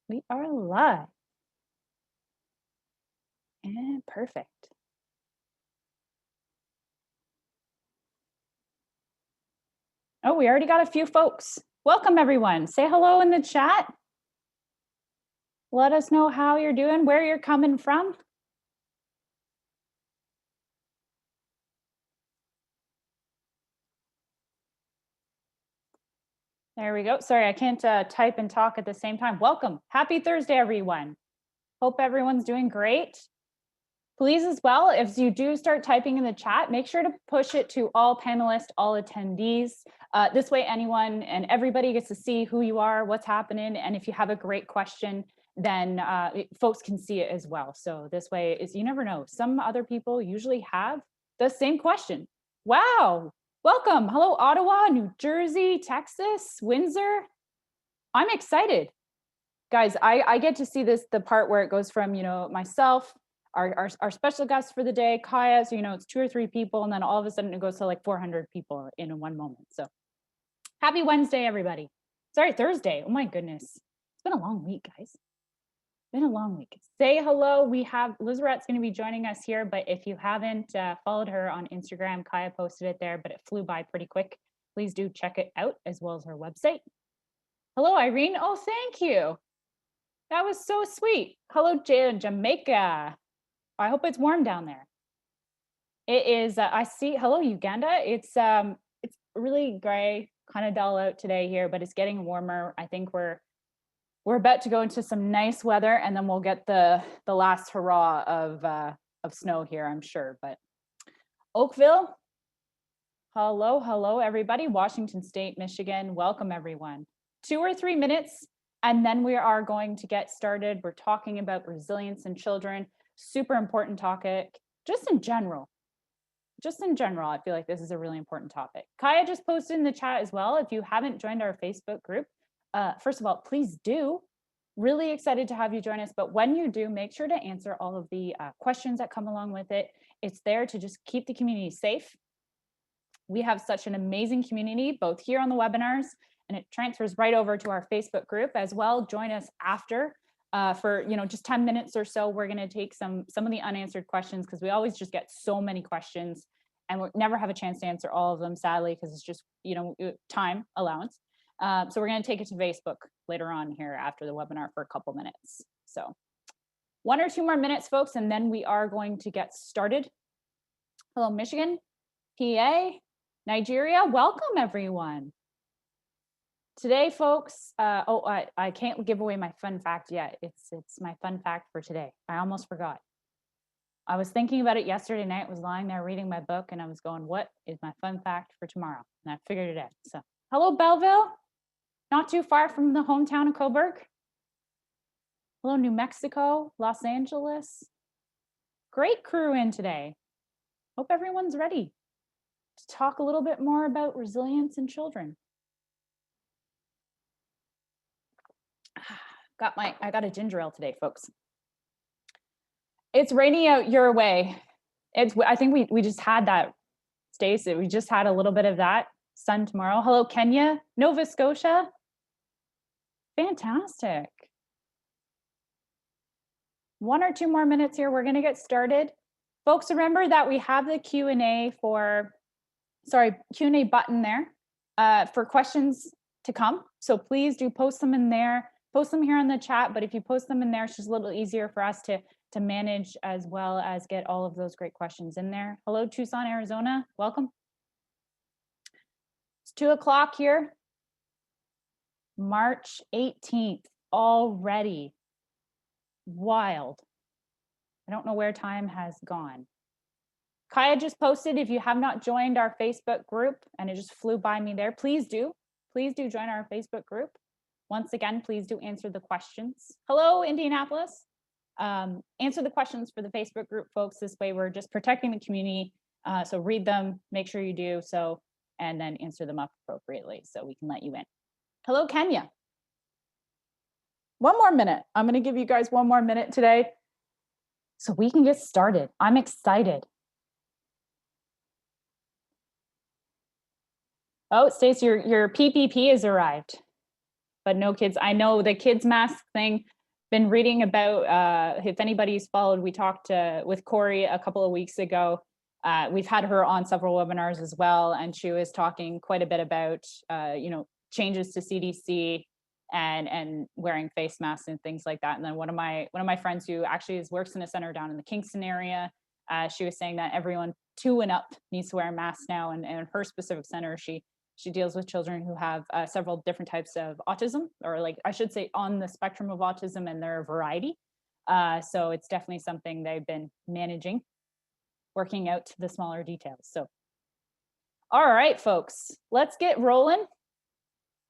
We are live and perfect. Oh, we already got a few folks. Welcome everyone. Say hello in the chat. Let us know how you're doing, where you're coming from. There we go. Sorry, I can't type and talk at the same time. Welcome. Happy Thursday, everyone. Hope everyone's doing great. Please as well, if you do start typing in the chat, make sure to push it to all panelists, all attendees. This way anyone and everybody gets to see who you are, what's happening, and if you have a great question, then folks can see it as well. So this way is, you never know, some other people usually have the same question. Wow, welcome. Hello, Ottawa, New Jersey, Texas, Windsor. I'm excited. Guys, I get to see the part where it goes from, myself, our special guest for the day, Kaya, so it's 2 or 3 people, and then all of a sudden it goes to like 400 people in one moment. So happy Wednesday, everybody. Sorry, Thursday. Oh my goodness. It's been a long week, guys. Been a long week. Say hello. We have Lissarette's going to be joining us here, but if you haven't followed her on Instagram, Kaya posted it there, but it flew by pretty quick. Please do check it out as well as her website. Hello, Irene. Oh, thank you. That was so sweet. Hello, Jamaica. I hope it's warm down there. It is. I see. Hello, Uganda. It's really gray, kind of dull out today here, but it's getting warmer. I think we're about to go into some nice weather, and then we'll get the last hurrah of snow here, I'm sure. But Oakville. Hello, everybody. Washington State, Michigan. Welcome, everyone. 2 or 3 minutes, and then we are going to get started. We're talking about resilience in children. Super important topic, just in general, I feel like this is a really important topic. Kaya just posted in the chat as well. If you haven't joined our Facebook group, first of all, please do. Really excited to have you join us. But when you do, make sure to answer all of the questions that come along with it. It's there to just keep the community safe. We have such an amazing community, both here on the webinars, and it transfers right over to our Facebook group as well. Join us after. For just 10 minutes or so, we're going to take some of the unanswered questions, because we always just get so many questions and we never have a chance to answer all of them, sadly, because it's just time allowance. So we're going to take it to Facebook later on here after the webinar for a couple minutes. So 1 or 2 more minutes, folks, and then we are going to get started. Hello, Michigan, PA, Nigeria. Welcome, everyone. Today, folks, I can't give away my fun fact yet. It's my fun fact for today. I almost forgot. I was thinking about it yesterday night, was lying there reading my book, and I was going, what is my fun fact for tomorrow? And I figured it out. So, hello, Belleville, not too far from the hometown of Coburg. Hello, New Mexico, Los Angeles. Great crew in today. Hope everyone's ready to talk a little bit more about resilience in children. I got a ginger ale today, folks. It's raining out your way. I think we just had that, Stacey. We just had a little bit of that. Sun tomorrow. Hello, Kenya, Nova Scotia. Fantastic. 1 or 2 more minutes here. We're going to get started. Folks, remember that we have the Q&A Q&A button there for questions to come. So please do post them in there. Post them here in the chat, but if you post them in there, it's just a little easier for us to manage, as well as get all of those great questions in there. Hello, Tucson, Arizona. Welcome. It's 2 o'clock here. March 18th already. Wild. I don't know where time has gone. Kaya just posted, if you have not joined our Facebook group, and it just flew by me there, please do join our Facebook group. Once again, please do answer the questions. Hello, Indianapolis. Answer the questions for the Facebook group, folks. This way we're just protecting the community. So read them, make sure you do so, and then answer them up appropriately so we can let you in. Hello, Kenya. 1 more minute. I'm going to give you guys 1 more minute today so we can get started. I'm excited. Oh, Stacey, your PPP has arrived. But no kids. I know the kids mask thing, been reading about, if anybody's followed, we talked with Corey a couple of weeks ago. We've had her on several webinars as well, and she was talking quite a bit about, changes to CDC and wearing face masks and things like that. And then one of my friends who actually works in a center down in the Kingston area, she was saying that everyone 2 and up needs to wear a mask now. And in her specific center, she deals with children who have several different types of autism, or like I should say on the spectrum of autism, and they're a variety. So it's definitely something they've been managing, working out the smaller details. So, all right, folks, let's get rolling.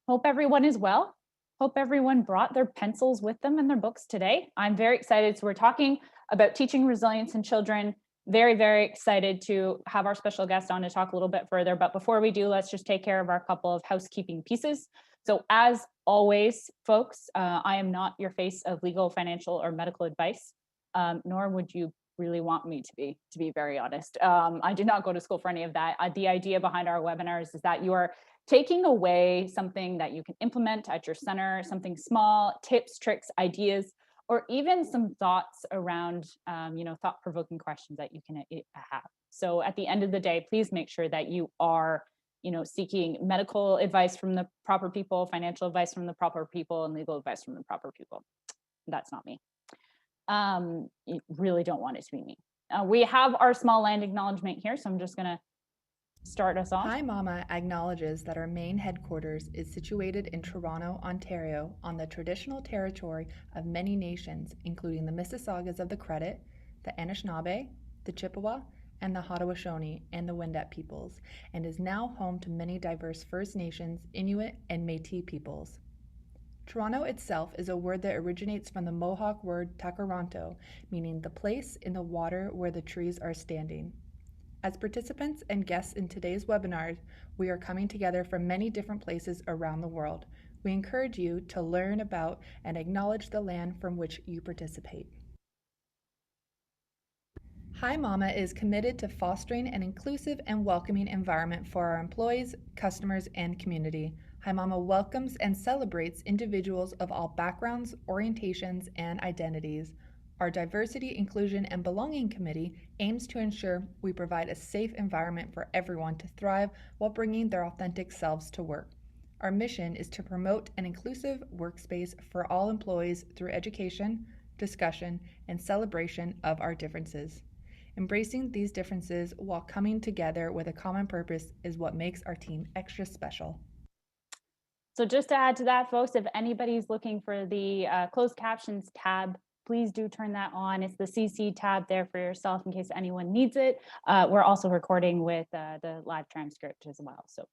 Hope everyone is well. Hope everyone brought their pencils with them and their books today. I'm very excited. So we're talking about teaching resilience in children. Very, very excited to have our special guest on to talk a little bit further. But before we do, let's just take care of our couple of housekeeping pieces. So as always, folks, I am not your face of legal, financial, or medical advice, nor would you really want me to be very honest. I did not go to school for any of that. The idea behind our webinars is that you are taking away something that you can implement at your center, something small, tips, tricks, ideas, or even some thoughts around, thought-provoking questions that you can have. So at the end of the day, please make sure that you are, seeking medical advice from the proper people, financial advice from the proper people, and legal advice from the proper people. That's not me. You really don't want it to be me. We have our small land acknowledgement here, so I'm just gonna start us off. Hi Mama acknowledges that our main headquarters is situated in Toronto, Ontario, on the traditional territory of many nations, including the Mississaugas of the Credit, the Anishinaabe, the Chippewa, and the Haudenosaunee and the Wendat peoples, and is now home to many diverse First Nations, Inuit, and Métis peoples. Toronto itself is a word that originates from the Mohawk word takaranto, meaning the place in the water where the trees are standing. As participants and guests in today's webinar, we are coming together from many different places around the world. We encourage you to learn about and acknowledge the land from which you participate. Hi Mama is committed to fostering an inclusive and welcoming environment for our employees, customers, and community. Hi Mama welcomes and celebrates individuals of all backgrounds, orientations, and identities. Our Diversity, Inclusion, and Belonging Committee aims to ensure we provide a safe environment for everyone to thrive while bringing their authentic selves to work. Our mission is to promote an inclusive workspace for all employees through education, discussion, and celebration of our differences. Embracing these differences while coming together with a common purpose is what makes our team extra special. So just to add to that, folks, if anybody's looking for the closed captions tab, please do turn that on. It's the CC tab there for yourself in case anyone needs it. We're also recording with the live transcript as well. So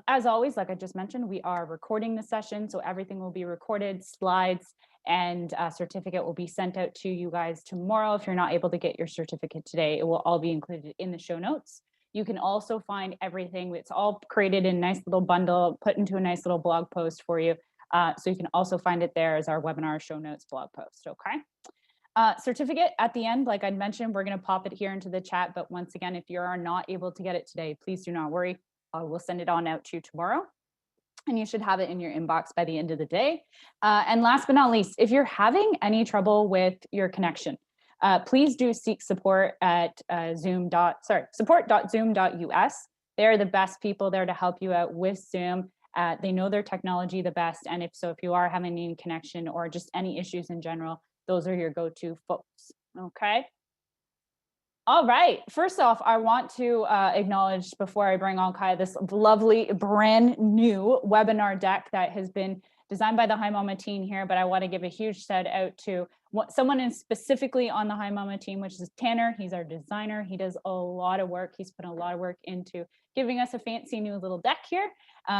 as always, like I just mentioned, we are recording the session, so everything will be recorded, slides, and a certificate will be sent out to you guys tomorrow. If you're not able to get your certificate today, it will all be included in the show notes. You can also find everything. It's all created in a nice little bundle, put into a nice little blog post for you. So you can also find it there as our webinar show notes blog post, okay? Certificate at the end, like I'd mentioned, we're gonna pop it here into the chat, but once again, if you are not able to get it today, please do not worry. We'll send it on out to you tomorrow, and you should have it in your inbox by the end of the day. And last but not least, if you're having any trouble with your connection, please do seek support at support.zoom.us. They're the best people there to help you out with Zoom. They know their technology the best, and if you are having any connection or just any issues in general, those are your go-to folks, okay? All right, first off, I want to acknowledge, before I bring on Kai, this lovely brand new webinar deck that has been designed by the Hi Mama team here, but I want to give a huge shout out to someone in specifically on the Hi Mama team, which is Tanner. He's our designer. He does a lot of work. He's put a lot of work into giving us a fancy new little deck here.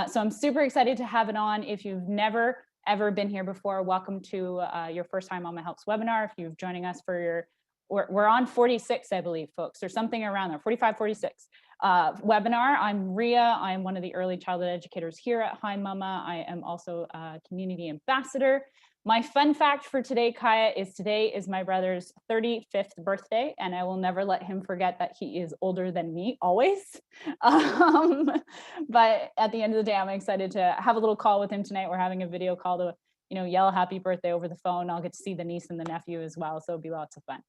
So I'm super excited to have it on. If you've never, ever been here before, welcome to your first Hi Mama Helps webinar. If you're joining us for your, we're on 46, I believe, folks, or something around there, 45, 46 webinar. I'm Ria. I'm one of the early childhood educators here at Hi Mama. I am also a community ambassador. My fun fact for today, Kaya, is today is my brother's 35th birthday, and I will never let him forget that he is older than me, always. But at the end of the day, I'm excited to have a little call with him tonight. We're having a video call to yell happy birthday over the phone. I'll get to see the niece and the nephew as well. So it'll be lots of fun.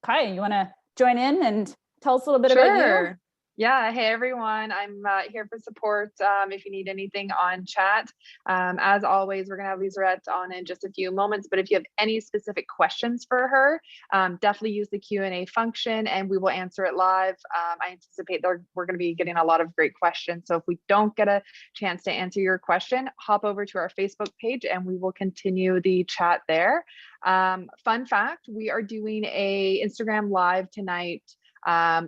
Kaya, you want to join in and tell us a little bit about you? Yeah. Hey, everyone. I'm here for support if you need anything on chat. As always, we're going to have Lissarette on in just a few moments. But if you have any specific questions for her, definitely use the Q&A function and we will answer it live. I anticipate we're going to be getting a lot of great questions. So if we don't get a chance to answer your question, hop over to our Facebook page and we will continue the chat there. Fun fact, we are doing a Instagram live tonight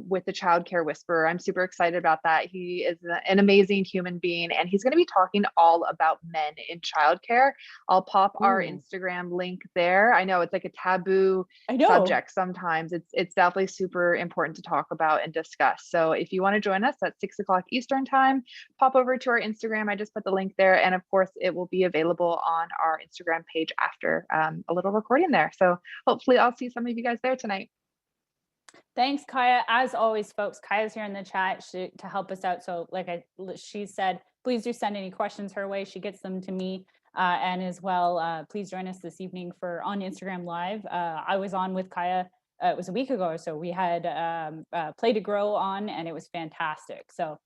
with the Childcare Whisperer. I'm super excited about that. He is an amazing human being and he's going to be talking all about men in childcare. I'll pop our Instagram link there. I know it's like a taboo subject sometimes. It's definitely super important to talk about and discuss. So if you want to join us at 6 o'clock Eastern time, pop over to our Instagram. I just put the link there. And of course, it will be available on our Instagram page after a little recording there. So hopefully I'll see some of you guys there tonight. Thanks, Kaya. As always, folks, Kaya's here in the chat to help us out. So she said, please do send any questions her way. She gets them to me. And as well, please join us this evening on Instagram Live. I was on with Kaya, it was a week ago or so. We had Play to Grow on and it was fantastic. So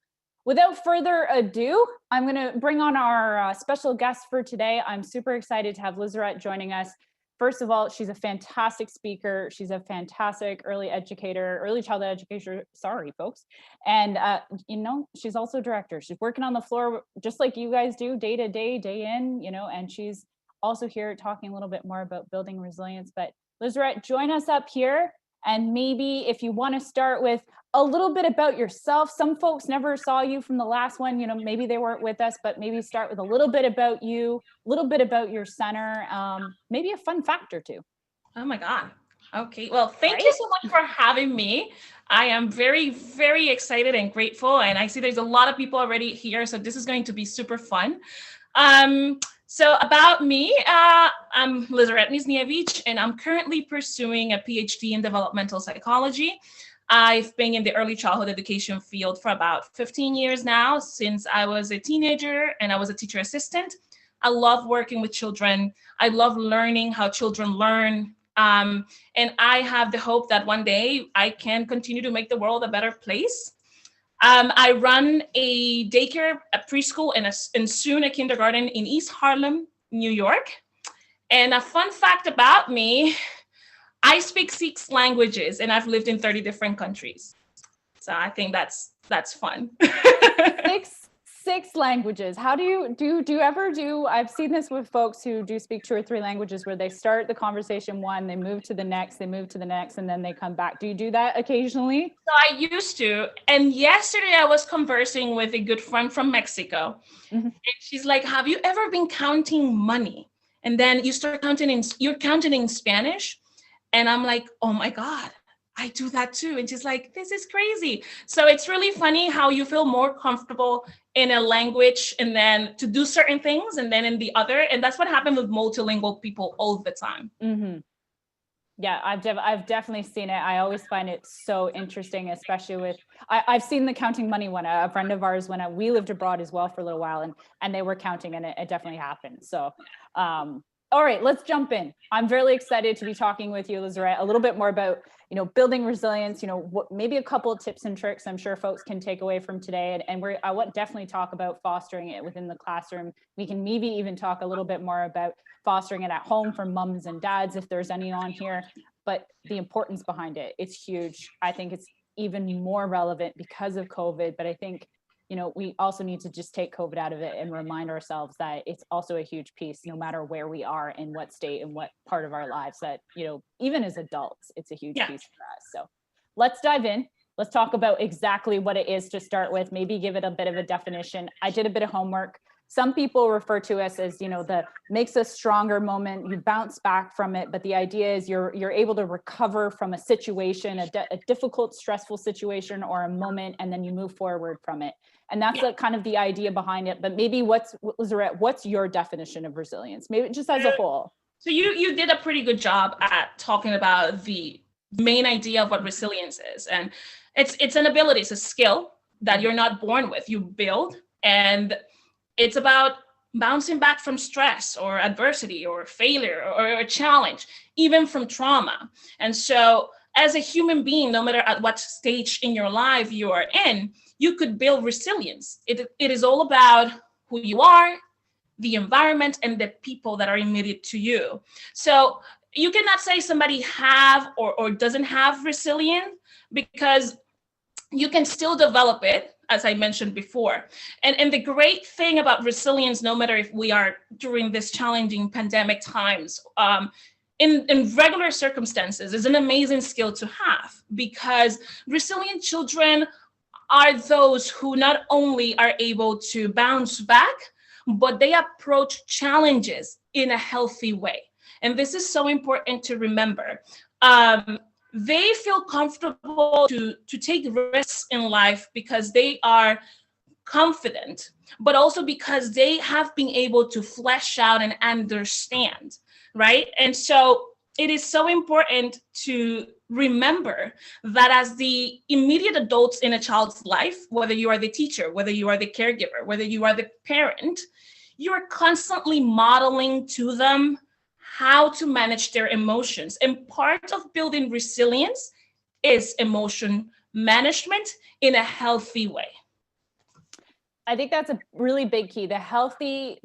without further ado, I'm going to bring on our special guest for today. I'm super excited to have Lissarette joining us. First of all, she's a fantastic speaker. She's a fantastic early childhood educator, sorry, folks. And, she's also a director. She's working on the floor, just like you guys do day to day, day in, and she's also here talking a little bit more about building resilience. But Lissarette, join us up here. And maybe if you want to start with a little bit about yourself. Some folks never saw you from the last one, maybe they weren't with us, but maybe start with a little bit about you, a little bit about your center, maybe a fun fact or two. Oh my God. Okay. Well, thank you so much for having me. I am very, very excited and grateful. And I see there's a lot of people already here. So this is going to be super fun. So about me, I'm Lissarette Nisnevich, and I'm currently pursuing a PhD in developmental psychology. I've been in the early childhood education field for about 15 years now, since I was a teenager and I was a teacher assistant. I love working with children. I love learning how children learn. And I have the hope that one day I can continue to make the world a better place. I run a daycare, a preschool, and soon a kindergarten in East Harlem, New York. And a fun fact about me, I speak 6 languages and I've lived in 30 different countries. So I think that's fun. Six languages. How do you ever do, I've seen this with folks who do speak 2 or 3 languages where they start the conversation one, they move to the next, and then they come back. Do you do that occasionally? So I used to. And yesterday I was conversing with a good friend from Mexico. Mm-hmm. And she's like, have you ever been counting money? And then you start you're counting in Spanish. And I'm like, oh my God, I do that too. And she's like, this is crazy. So it's really funny how you feel more comfortable in a language and then to do certain things and then in the other. And that's what happened with multilingual people all the time. Mm-hmm. Yeah, I've definitely seen it. I always find it so interesting, especially with, I've seen the counting money one. A friend of ours, when we lived abroad as well for a little while, and they were counting, and it definitely happened. So, all right, let's jump in. I'm really excited to be talking with you, Lissarette, a little bit more about, building resilience, maybe a couple of tips and tricks I'm sure folks can take away from today. And I want definitely talk about fostering it within the classroom. We can maybe even talk a little bit more about fostering it at home for moms and dads, if there's any on here, but the importance behind it, it's huge. I think it's even more relevant because of COVID, but I think we also need to just take COVID out of it and remind ourselves that it's also a huge piece, no matter where we are, in what state and what part of our lives, that, even as adults, it's a huge piece for us. So let's dive in. Let's talk about exactly what it is to start with, maybe give it a bit of a definition. I did a bit of homework. Some people refer to us as, the makes us stronger moment. You bounce back from it, but the idea is you're able to recover from a situation, a difficult, stressful situation or a moment, and then you move forward from it. And that's kind of the idea behind it. But maybe Lissarette, what's your definition of resilience? Maybe just as a whole. So you did a pretty good job at talking about the main idea of what resilience is. And it's an ability, it's a skill that you're not born with, you build. And it's about bouncing back from stress or adversity or failure or a challenge, even from trauma. And so as a human being, no matter at what stage in your life you are in, you could build resilience. It is all about who you are, the environment, and the people that are immediate to you. So you cannot say somebody have or doesn't have resilience, because you can still develop it, as I mentioned before. And the great thing about resilience, no matter if we are during this challenging pandemic times, in regular circumstances, is an amazing skill to have, because resilient children are those who not only are able to bounce back, but they approach challenges in a healthy way. And this is so important to remember. They feel comfortable to take risks in life because they are confident, but also because they have been able to flesh out and understand, right? And so it is so important to remember that as the immediate adults in a child's life, whether you are the teacher, whether you are the caregiver, whether you are the parent, you are constantly modeling to them how to manage their emotions. And part of building resilience is emotion management in a healthy way. I think that's a really big key, the healthy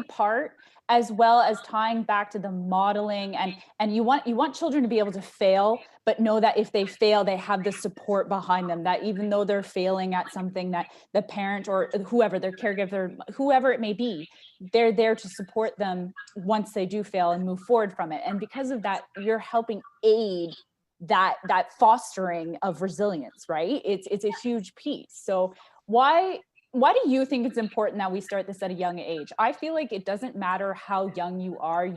part, as well as tying back to the modeling, and you want children to be able to fail, but know that if they fail, they have the support behind them, that even though they're failing at something, that the parent or whoever, their caregiver, whoever it may be, they're there to support them once they do fail and move forward from it. And because of that, you're helping aid that fostering of resilience, right? It's a huge piece. So why do you think it's important that we start this at a young age? I feel like it doesn't matter how young you are,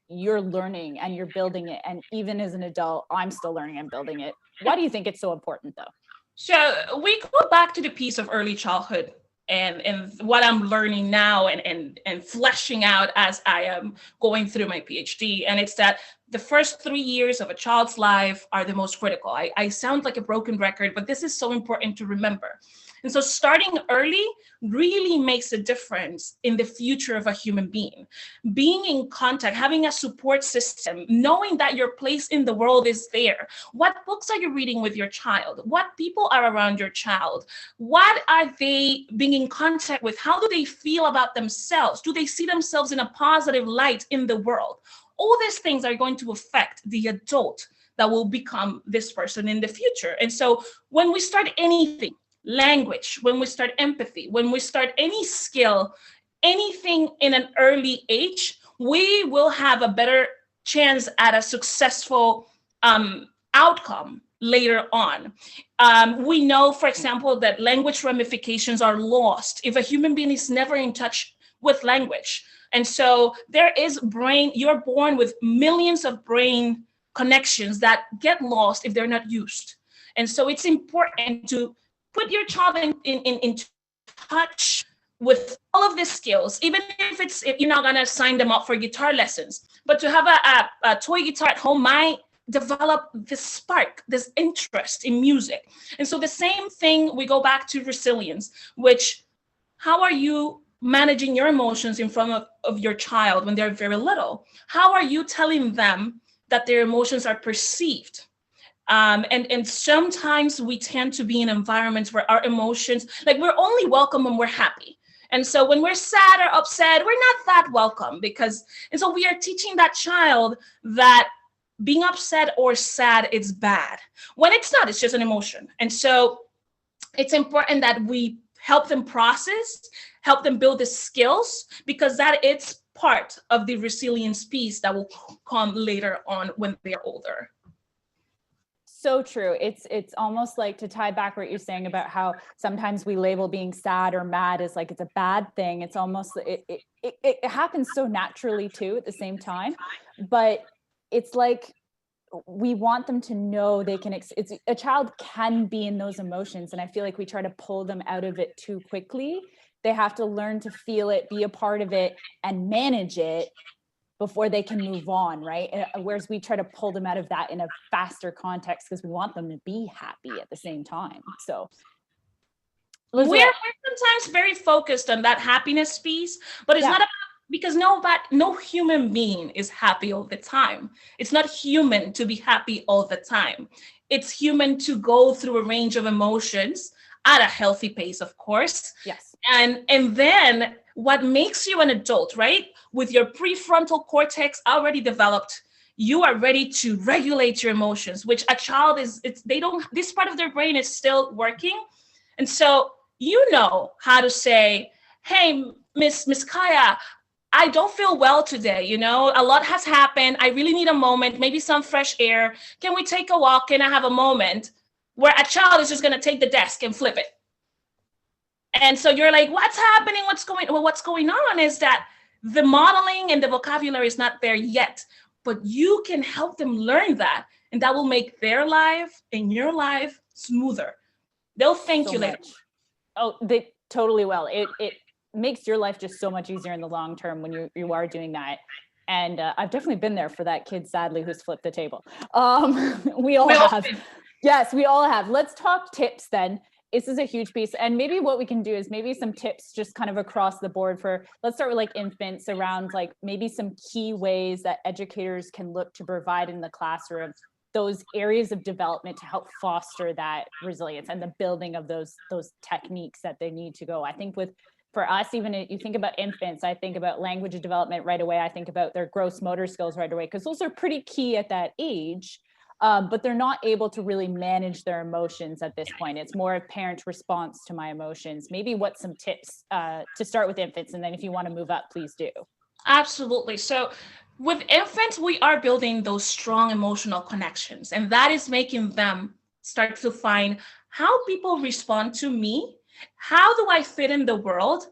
you're learning and you're building it. And even as an adult, I'm still learning and building it. Why do you think it's so important though? So we go back to the piece of early childhood and what I'm learning now and fleshing out as I am going through my PhD. And it's that the first 3 years of a child's life are the most critical. I sound like a broken record, but this is so important to remember. And so starting early really makes a difference in the future of a human being. Being in contact, having a support system, knowing that your place in the world is there. What books are you reading with your child? What people are around your child? What are they being in contact with? How do they feel about themselves? Do they see themselves in a positive light in the world? All these things are going to affect the adult that will become this person in the future. And so when we start anything, language, when we start empathy, when we start any skill, anything in an early age, we will have a better chance at a successful outcome later on. We know, for example, that language ramifications are lost if a human being is never in touch with language. And so there is you're born with millions of brain connections that get lost if they're not used. And so it's important to put your child in touch with all of these skills, even if you're not gonna sign them up for guitar lessons, but to have a toy guitar at home might develop this spark, this interest in music. And so the same thing, we go back to resilience, which, how are you managing your emotions in front of your child when they're very little? How are you telling them that their emotions are perceived? And sometimes we tend to be in environments where our emotions, like we're only welcome when we're happy. And so when we're sad or upset, we're not that welcome and so we are teaching that child that being upset or sad is bad, when it's not, it's just an emotion. And so it's important that we help them process, help them build the skills, because that is part of the resilience piece that will come later on when they're older. So true. It's almost like, to tie back what you're saying about how sometimes we label being sad or mad as like it's a bad thing. It's almost, it happens so naturally too at the same time, but it's like we want them to know they can, a child can be in those emotions. And I feel like we try to pull them out of it too quickly. They have to learn to feel it, be a part of it, and manage it before they can move on, right? Whereas we try to pull them out of that in a faster context because we want them to be happy at the same time. So we're sometimes very focused on that happiness piece, but it's not about because no human being is happy all the time. It's not human to be happy all the time. It's human to go through a range of emotions at a healthy pace, of course. Yes. And then what makes you an adult, right? With your prefrontal cortex already developed, you are ready to regulate your emotions, which a child this part of their brain is still working. And so you know how to say, hey, Miss Kaya, I don't feel well today. You know, a lot has happened. I really need a moment, maybe some fresh air. Can we take a walk? Can I have a moment? Where a child is just going to take the desk and flip it. And so you're like, what's happening? What's going on is that the modeling and the vocabulary is not there yet, but you can help them learn that. And that will make their life and your life smoother. They'll thank you later. Oh, they totally will. It makes your life just so much easier in the long term when you are doing that. And I've definitely been there for that kid, sadly, who's flipped the table. We all have. Yes, we all have. Let's talk tips then. This is a huge piece. And maybe what we can do is maybe some tips just kind of across the board for, let's start with like infants, around like maybe some key ways that educators can look to provide in the classroom those areas of development to help foster that resilience and the building of those techniques that they need to go. I think for us, even if you think about infants, I think about language development right away. I think about their gross motor skills right away, because those are pretty key at that age. But they're not able to really manage their emotions at this point. It's more a parent response to my emotions. Maybe what's some tips to start with infants, and then if you want to move up, please do. Absolutely. So with infants, we are building those strong emotional connections, and that is making them start to find how people respond to me. How do I fit in the world?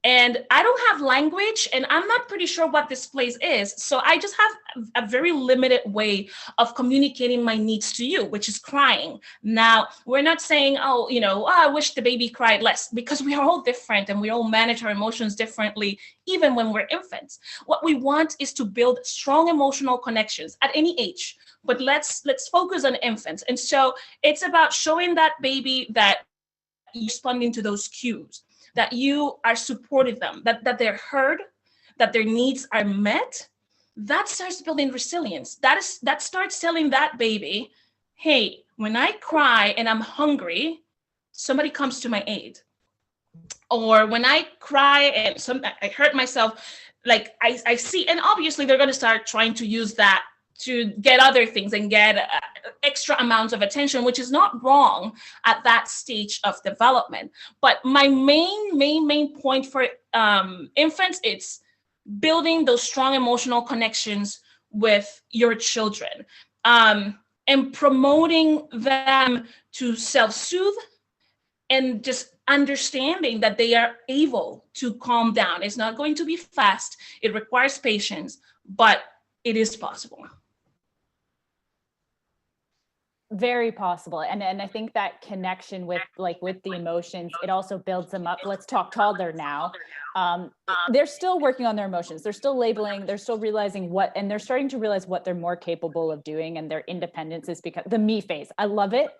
And I don't have language, and I'm not pretty sure what this place is. So I just have a very limited way of communicating my needs to you, which is crying. Now, we're not saying, I wish the baby cried less, because we are all different and we all manage our emotions differently, even when we're infants. What we want is to build strong emotional connections at any age. But let's focus on infants. And so it's about showing that baby that you're responding to those cues, that you are supporting them, that they're heard, that their needs are met. That starts building resilience. That starts telling that baby, hey, when I cry and I'm hungry, somebody comes to my aid. Or when I cry and I hurt myself, like I see, and obviously they're going to start trying to use that to get other things and get extra amounts of attention, which is not wrong at that stage of development. But my main point for infants, it's building those strong emotional connections with your children, and promoting them to self-soothe, and just understanding that they are able to calm down. It's not going to be fast. It requires patience, but it is possible. Very possible. And I think that connection with the emotions, it also builds them up. Let's talk toddler now. They're still working on their emotions. They're still labeling, they're still realizing and they're starting to realize what they're more capable of doing, and their independence is because the me phase. I love it.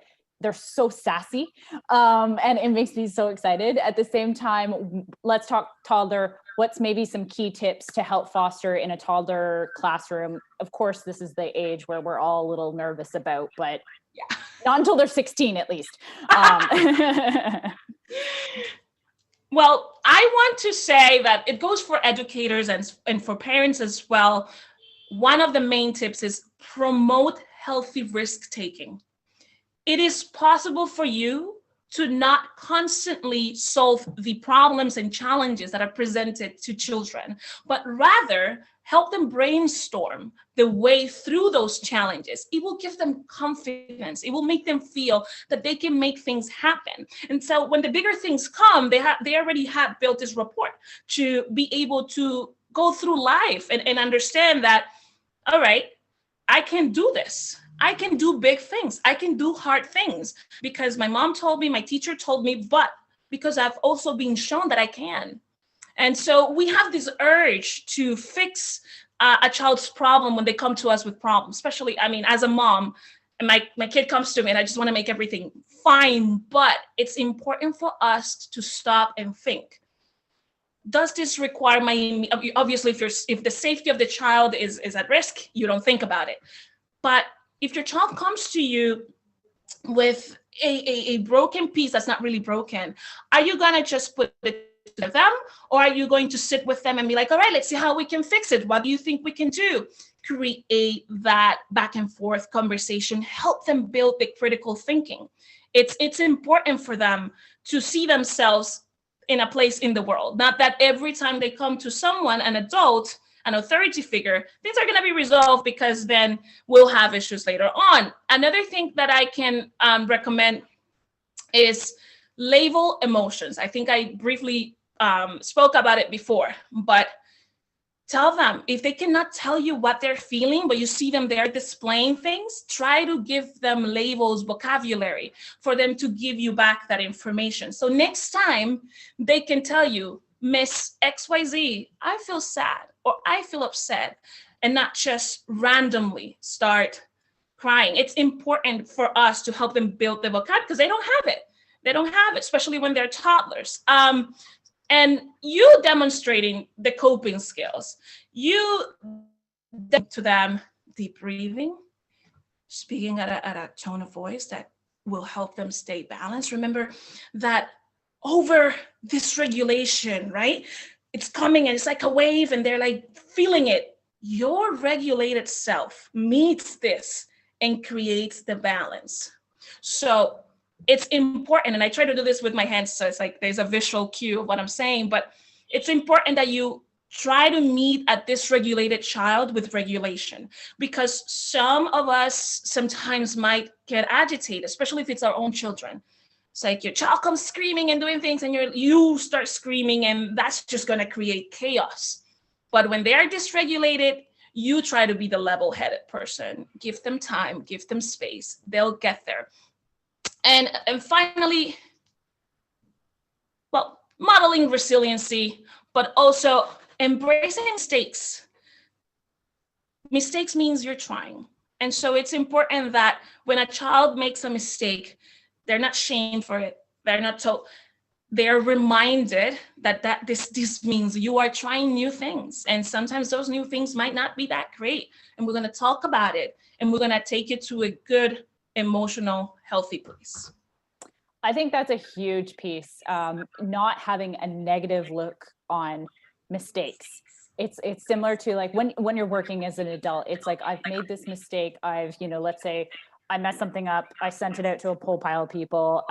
They're so sassy. And it makes me so excited. At the same time, let's talk toddler. What's maybe some key tips to help foster in a toddler classroom? Of course, this is the age where we're all a little nervous about, but not until they're 16, at least. Well, I want to say that it goes for educators and for parents as well. One of the main tips is promote healthy risk-taking. It is possible for you to not constantly solve the problems and challenges that are presented to children, but rather help them brainstorm the way through those challenges. It will give them confidence. It will make them feel that they can make things happen. And so when the bigger things come, they already have built this rapport to be able to go through life and understand that, all right, I can do this. I can do big things. I can do hard things because my mom told me, my teacher told me, but because I've also been shown that I can. And so we have this urge to fix a child's problem when they come to us with problems, especially, as a mom, and my kid comes to me and I just want to make everything fine, but it's important for us to stop and think. does this require obviously if the safety of the child is at risk, you don't think about it. But if your child comes to you with a broken piece that's not really broken, are you gonna just put it to them, or are you going to sit with them and be like, all right, let's see how we can fix it? What do you think we can do? Create that back and forth conversation, help them build the critical thinking. It's important for them to see themselves in a place in the world, not that every time they come to someone, an adult, an authority figure, things are going to be resolved, because then we'll have issues later on. Another thing that I can recommend is label emotions. I think I briefly spoke about it before, but tell them, if they cannot tell you what they're feeling, but you see them there displaying things, try to give them labels, vocabulary, for them to give you back that information. So next time they can tell you, Miss XYZ, I feel sad, or I feel upset, and not just randomly start crying. It's important for us to help them build the vocabulary, because they don't have it. They don't have it, especially when they're toddlers. And you demonstrating the coping skills, you to them deep breathing, speaking at a tone of voice that will help them stay balanced. Remember that over dysregulation, right? It's coming and it's like a wave and they're like feeling it. Your regulated self meets this and creates the balance. So it's important, and I try to do this with my hands, so it's like there's a visual cue of what I'm saying, but it's important that you try to meet a dysregulated child with regulation, because some of us sometimes might get agitated, especially if it's our own children. It's like your child comes screaming and doing things, and you start screaming, and that's just going to create chaos. But when they are dysregulated, you try to be the level-headed person. Give them time, give them space. They'll get there. And finally, well, modeling resiliency, but also embracing mistakes. Mistakes means you're trying. And so it's important that when a child makes a mistake, they're not shamed for it. They're not told. They're reminded that this means you are trying new things. And sometimes those new things might not be that great. And we're going to talk about it. And we're going to take it to a good, emotional, healthy place. I think that's a huge piece. Not having a negative look on mistakes. It's similar to like when you're working as an adult, it's like, I've made this mistake. Let's say I messed something up. I sent it out to a poll pile of people.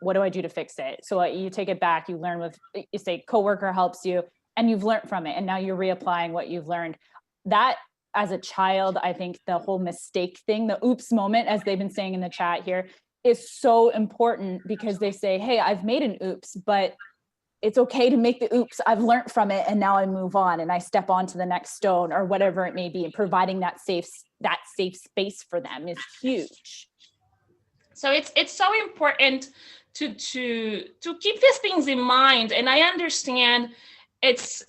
What do I do to fix it? So you take it back, you learn with, you say coworker helps you, and you've learned from it. And now you're reapplying what you've learned. That, as a child, I think the whole mistake thing, the oops moment, as they've been saying in the chat here, is so important, because they say, hey, I've made an oops, but it's okay to make the oops. I've learned from it, and now I move on and I step on to the next stone, or whatever it may be. And providing that safe space for them is huge. So it's so important to keep these things in mind. And I understand it's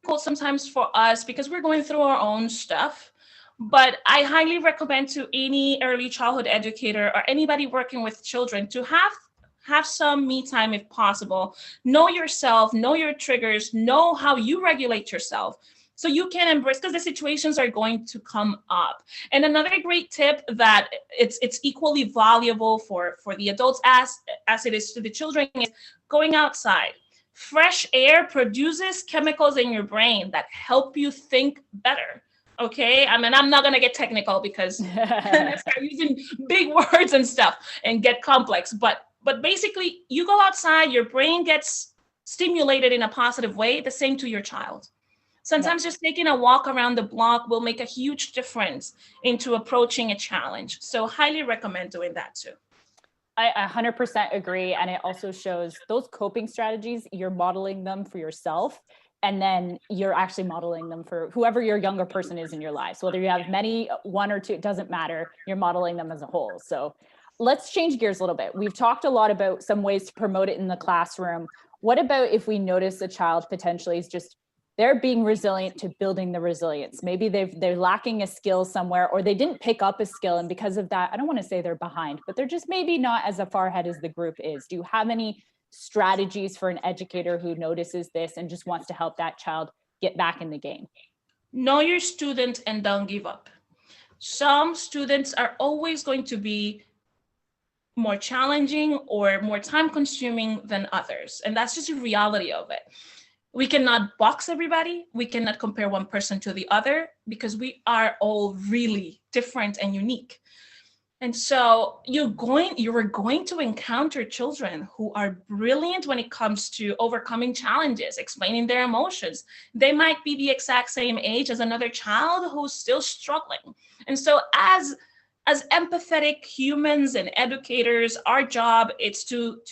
difficult sometimes for us because we're going through our own stuff. But I highly recommend to any early childhood educator or anybody working with children to have some me time if possible. Know yourself, know your triggers, know how you regulate yourself, so you can embrace, because the situations are going to come up. And another great tip that it's equally valuable for the adults as it is to the children is going outside. Fresh air produces chemicals in your brain that help you think better. Okay, I mean, I'm not going to get technical because I start using big words and stuff and get complex. But basically, you go outside, your brain gets stimulated in a positive way, the same to your child. Sometimes just taking a walk around the block will make a huge difference into approaching a challenge. So highly recommend doing that too. I 100% agree. And it also shows those coping strategies, you're modeling them for yourself. And then you're actually modeling them for whoever your younger person is in your life. So whether you have many, one or two, it doesn't matter. You're modeling them as a whole. So let's change gears a little bit. We've talked a lot about some ways to promote it in the classroom. What about if we notice a child potentially is just, they're being resilient to building the resilience. Maybe they're lacking a skill somewhere, or they didn't pick up a skill. And because of that, I don't want to say they're behind, but they're just maybe not as far ahead as the group is. Do you have any strategies for an educator who notices this and just wants to help that child get back in the game? Know your student and don't give up. Some students are always going to be more challenging or more time consuming than others. And that's just the reality of it. We cannot box everybody. We cannot compare one person to the other because we are all really different and unique. And so you are going to encounter children who are brilliant when it comes to overcoming challenges, explaining their emotions. They might be the exact same age as another child who's still struggling. And so as empathetic humans and educators, our job is to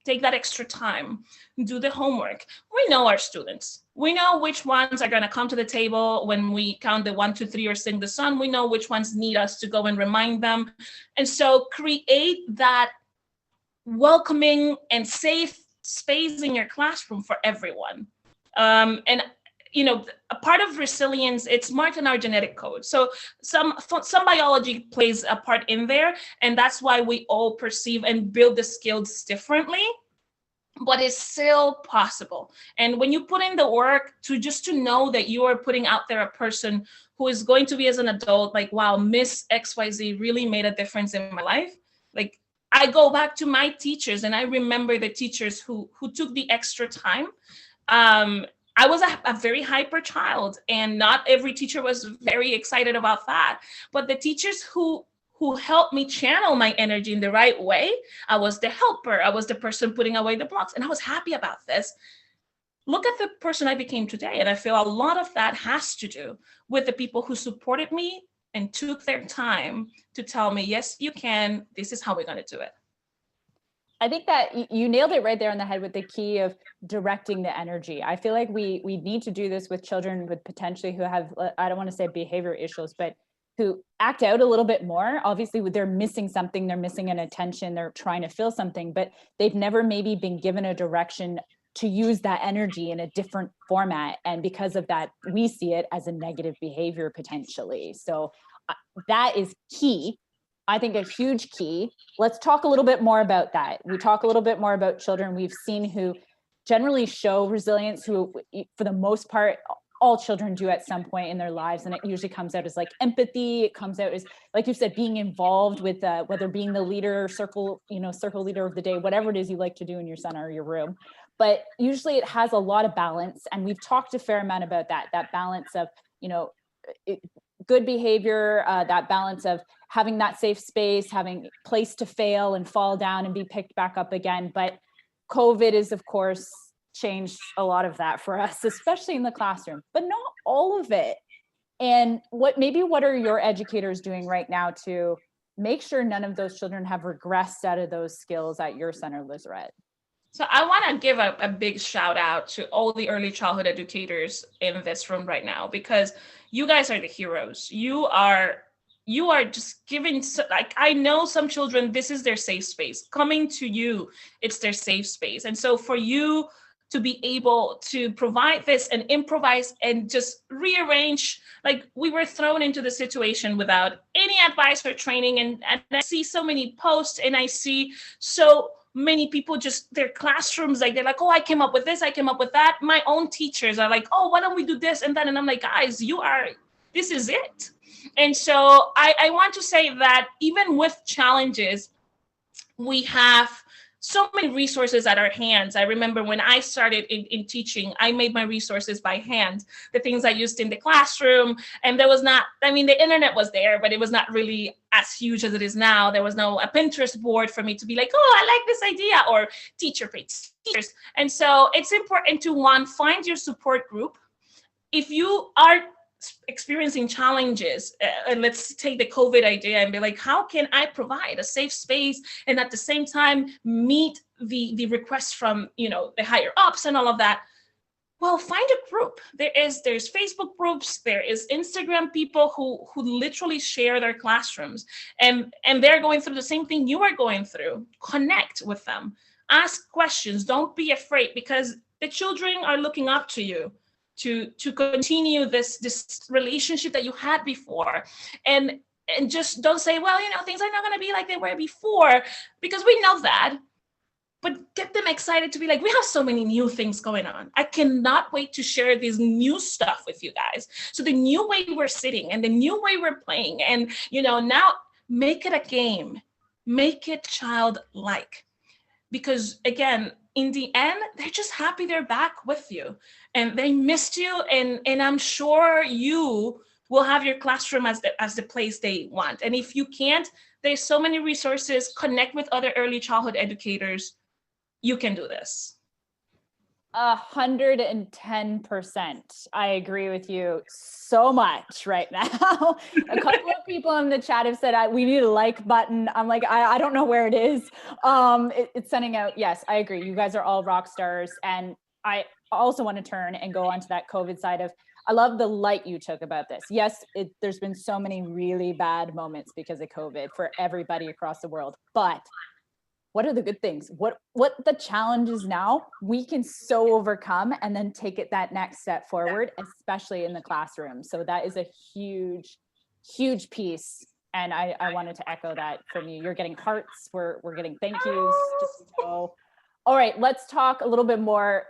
take that extra time, do the homework. We know our students. We know which ones are going to come to the table when we count the 1, 2, 3 or sing the song. We know which ones need us to go and remind them. And so create that welcoming and safe space in your classroom for everyone. And a part of resilience, it's marked in our genetic code. So some biology plays a part in there, and that's why we all perceive and build the skills differently, but it's still possible. And when you put in the work to know that you are putting out there a person who is going to be as an adult, like, wow, Miss XYZ really made a difference in my life. Like, I go back to my teachers and I remember the teachers who took the extra time. I was a very hyper child, and not every teacher was very excited about that. But the teachers who helped me channel my energy in the right way, I was the helper. I was the person putting away the blocks, and I was happy about this. Look at the person I became today. And I feel a lot of that has to do with the people who supported me and took their time to tell me, yes, you can. This is how we're going to do it. I think that you nailed it right there on the head with the key of directing the energy. I feel like we need to do this with children with potentially who have, I don't want to say behavior issues, but who act out a little bit more. Obviously, they're missing something, they're missing an attention, they're trying to feel something, but they've never maybe been given a direction to use that energy in a different format. And because of that, we see it as a negative behavior potentially. So that is key. I think a huge key. Let's talk a little bit more about that. We talk a little bit more about children we've seen who generally show resilience, who for the most part, all children do at some point in their lives. And it usually comes out as like empathy. It comes out as, like you said, being involved with whether being the leader, circle leader of the day, whatever it is you like to do in your center or your room. But usually it has a lot of balance. And we've talked a fair amount about that balance of, good behavior, that balance of having that safe space, having place to fail and fall down and be picked back up again. But COVID is, of course, changed a lot of that for us, especially in the classroom, but not all of it. And what are your educators doing right now to make sure none of those children have regressed out of those skills at your center, Lissarette? So I want to give a big shout out to all the early childhood educators in this room right now, because you guys are the heroes. You are just giving, like, I know some children, this is their safe space. Coming to you, it's their safe space. And so for you to be able to provide this and improvise and just rearrange, like, we were thrown into the situation without any advice or training. And I see so many posts and I see so many people just their classrooms, like, they're like, oh, I came up with this, I came up with that. My own teachers are like, oh, why don't we do this and that? And I'm like, guys, this is it. And so I want to say that even with challenges, we have so many resources at our hands. I remember when I started in teaching, I made my resources by hand, the things I used in the classroom. And there was not, the internet was there, but it was not really as huge as it is now. There was no a Pinterest board for me to be like, oh, I like this idea, or teacher paid teachers. And so it's important to find your support group. If you are experiencing challenges, let's take the COVID idea and be like, how can I provide a safe space and at the same time meet the requests from the higher ups and all of that? Well, find a group. There's Facebook groups, there is Instagram people who literally share their classrooms, and they're going through the same thing you are going through. Connect with them, ask questions, don't be afraid, because the children are looking up to you to continue this relationship that you had before. And just don't say, well, things are not going to be like they were before, because we know that. but get them excited to be like, we have so many new things going on. I cannot wait to share this new stuff with you guys. So the new way we're sitting and the new way we're playing, and now make it a game, make it childlike, because again, in the end, they're just happy they're back with you and they missed you. And I'm sure you will have your classroom as the place they want. And if you can't, there's so many resources. Connect with other early childhood educators. You can do this. 110%. I agree with you so much right now. A couple of people in the chat have said, we need a like button. I'm like, I don't know where it is. It's sending out. Yes, I agree. You guys are all rock stars. And I also want to turn and go on to that COVID side of, I love the light you took about this. Yes, there's been so many really bad moments because of COVID for everybody across the world, but what are the good things? What the challenges now we can so overcome and then take it that next step forward, especially in the classroom. So that is a huge, huge piece. And I wanted to echo that from you. You're getting hearts, we're getting thank yous. Just so. All right, let's talk a little bit more,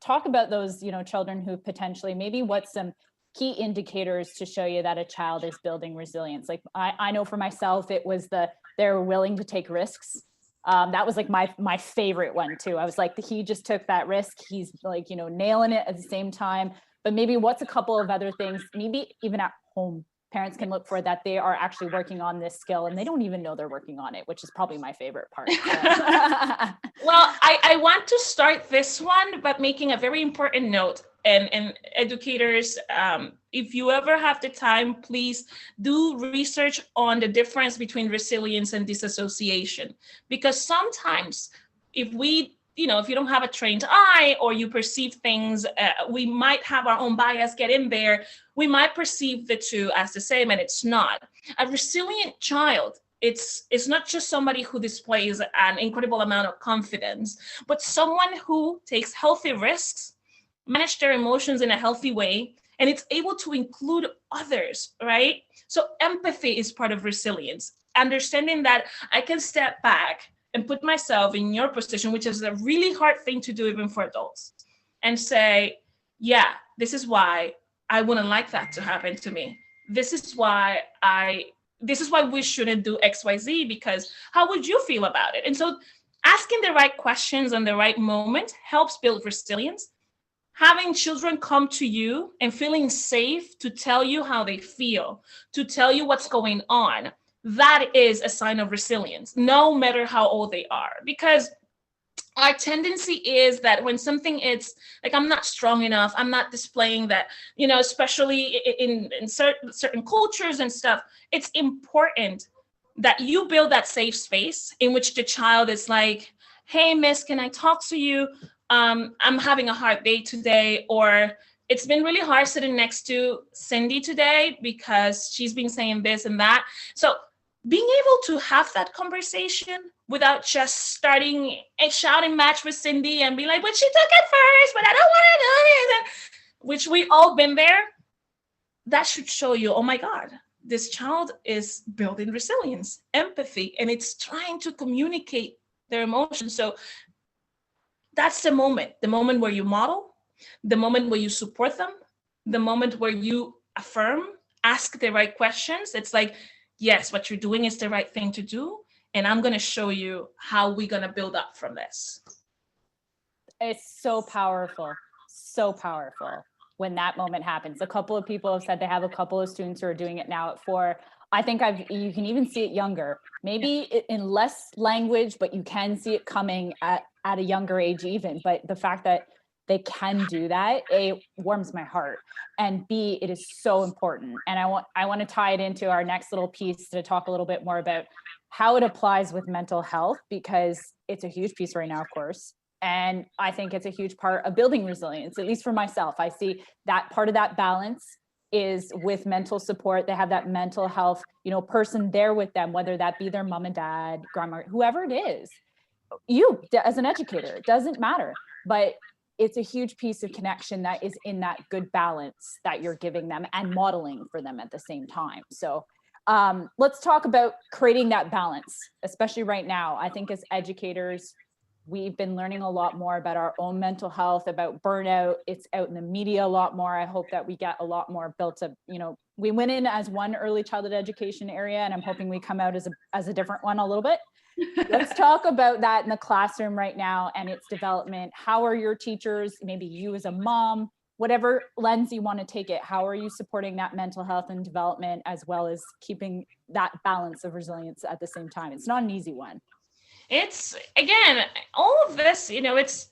talk about those, children who potentially, maybe what's some key indicators to show you that a child is building resilience. Like I know for myself, it was they're willing to take risks. That was like my favorite one too. I was like, he just took that risk. He's like, nailing it at the same time. But maybe what's a couple of other things, maybe even at home, parents can look for that they are actually working on this skill and they don't even know they're working on it, which is probably my favorite part. Well, I want to start this one, but making a very important note. And educators, if you ever have the time, please do research on the difference between resilience and disassociation. Because sometimes if you don't have a trained eye or you perceive things, we might have our own bias get in there. We might perceive the two as the same, and it's not. A resilient child, it's not just somebody who displays an incredible amount of confidence, but someone who takes healthy risks, manage their emotions in a healthy way, and it's able to include others, right? So empathy is part of resilience. Understanding that I can step back and put myself in your position, which is a really hard thing to do even for adults, and say, yeah, this is why I wouldn't like that to happen to me. This is why we shouldn't do XYZ, because how would you feel about it? And so asking the right questions in the right moment helps build resilience. Having children come to you and feeling safe to tell you how they feel, to tell you what's going on, that is a sign of resilience, no matter how old they are. Because our tendency is that when something is like, I'm not strong enough, I'm not displaying that, especially in certain cultures and stuff, it's important that you build that safe space in which the child is like, hey, miss, can I talk to you? I'm having a hard day today, or it's been really hard sitting next to Cindy today because she's been saying this and that. So being able to have that conversation without just starting a shouting match with Cindy and be like, but she took it first, but I don't want to do it, which we all been there, that should show you, oh my God, this child is building resilience, empathy, and it's trying to communicate their emotions. So that's the moment where you model, the moment where you support them, the moment where you affirm, ask the right questions. It's like, yes, what you're doing is the right thing to do. And I'm going to show you how we're going to build up from this. It's so powerful when that moment happens. A couple of people have said they have a couple of students who are doing it now at 4. I think you can even see it younger, maybe in less language, but you can see it coming at a younger age even. But the fact that they can do that, A, warms my heart, and B, it is so important. And I want to tie it into our next little piece to talk a little bit more about how it applies with mental health, because it's a huge piece right now, of course. And I think it's a huge part of building resilience, at least for myself. I see that part of that balance is with mental support. They have that mental health, person there with them, whether that be their mom and dad, grandma, whoever it is. You as an educator, it doesn't matter, but it's a huge piece of connection that is in that good balance that you're giving them and modeling for them at the same time. So let's talk about creating that balance, especially right now. I think as educators, we've been learning a lot more about our own mental health, about burnout. It's out in the media a lot more. I hope that we get a lot more built up. We went in as one early childhood education area, and I'm hoping we come out as a different one a little bit. Let's talk about that in the classroom right now and its development. How are your teachers, maybe you as a mom, whatever lens you want to take it, how are you supporting that mental health and development, as well as keeping that balance of resilience at the same time? It's not an easy one. It's, again, all of this, it's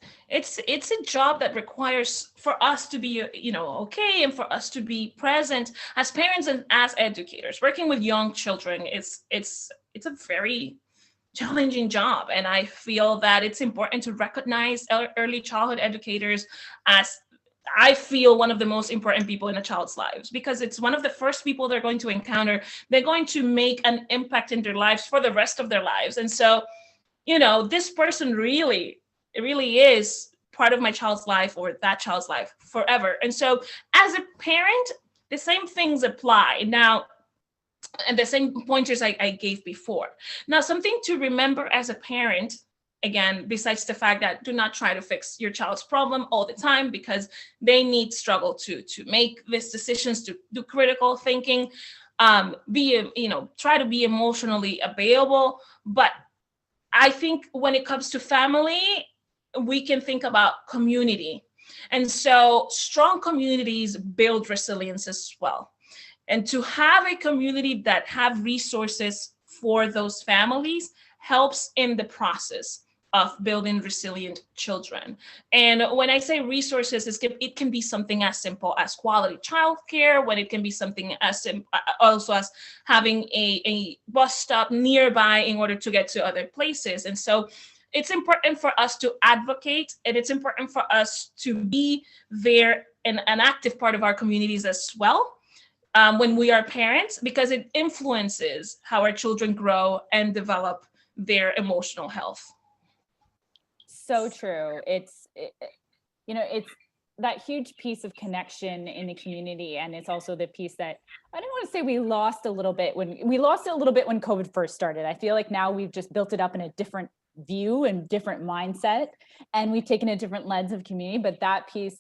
a job that requires for us to be, okay, and for us to be present as parents and as educators. Working with young children, it's a very challenging job. And I feel that it's important to recognize early childhood educators as, I feel, one of the most important people in a child's lives, because it's one of the first people they're going to encounter. They're going to make an impact in their lives for the rest of their lives. And so, this person really is part of my child's life, or that child's life, forever. And so as a parent, the same things apply now, and the same pointers I gave before. Now, something to remember as a parent, again, besides the fact that do not try to fix your child's problem all the time, because they need struggle to make these decisions, to do critical thinking, try to be emotionally available. But I think when it comes to family, we can think about community. And so strong communities build resilience as well. And to have a community that have resources for those families helps in the process of building resilient children. And when I say resources, it can be something as simple as quality childcare, when it can be something as also as having a bus stop nearby in order to get to other places. And so it's important for us to advocate, and it's important for us to be there and an active part of our communities as well. When we are parents, because it influences how our children grow and develop their emotional health. So true. It's that huge piece of connection in the community. And it's also the piece that I don't want to say we lost a little bit when COVID first started. I feel like now we've just built it up in a different view and different mindset, and we've taken a different lens of community, but that piece